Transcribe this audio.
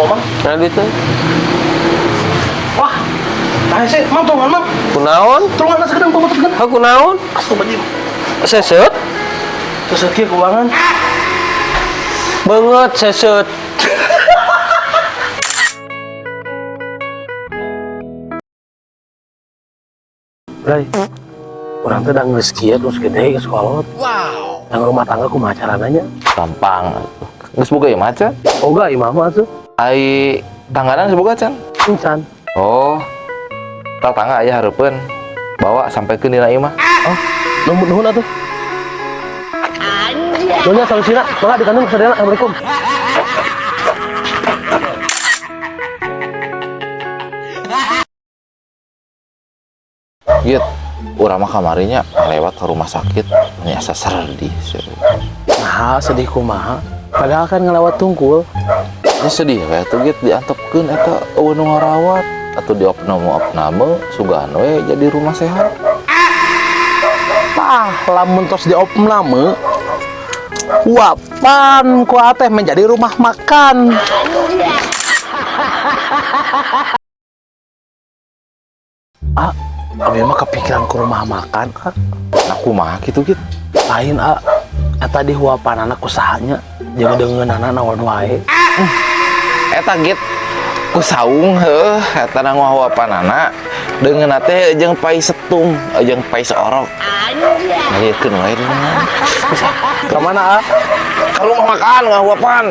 Mang. Nah itu. Wah. Tah sih, Mang tolongan Mang. Kunaon? Tolongan sekedang pamut sekedang. Ha kunaon? Atuh badi. Seset? Seset kieu keuangan. Banget seset. Lai. Urang teh da geus kieu terus gede geus kolot. Wow. Yang rumah tangga kumaha carananya? Gampang. Geus boga ieu mah can? Oga imah mah tuh. Ai tangganan geus boga can? Incan. Oh. Tangga aya hareupeun. Bawa sampai ke dina ieu mah. Oh, nuhun atuh. Nuhunnya solusinya, mangga di kandung sadayana. Assalamualaikum. Git, urang mah kamarinya lewat ke rumah sakit nyasa serdi. Nah, sedih kumaha. Padahal kan ngelawat tungkul. Ini sedih kayak tuh Git diantepkeun eta eueuh nu ngarawat atuh diopname sugan we jadi rumah sehat. Tah, lamun tos diopname wapan ku teh menjadi rumah makan. Abi mah kepikiran ke rumah makan, Nah kumaha kitu Git? lain eta di huapan anak usahanya jeung deungeunana naon wae. Eta Git ku saung heuh eta ngawuapanana deungeunna teh jeung pai setung jeung pai seorok. Ngayeukeun wae deungeunna. Ka mana Ka rumah makan ngawuapan.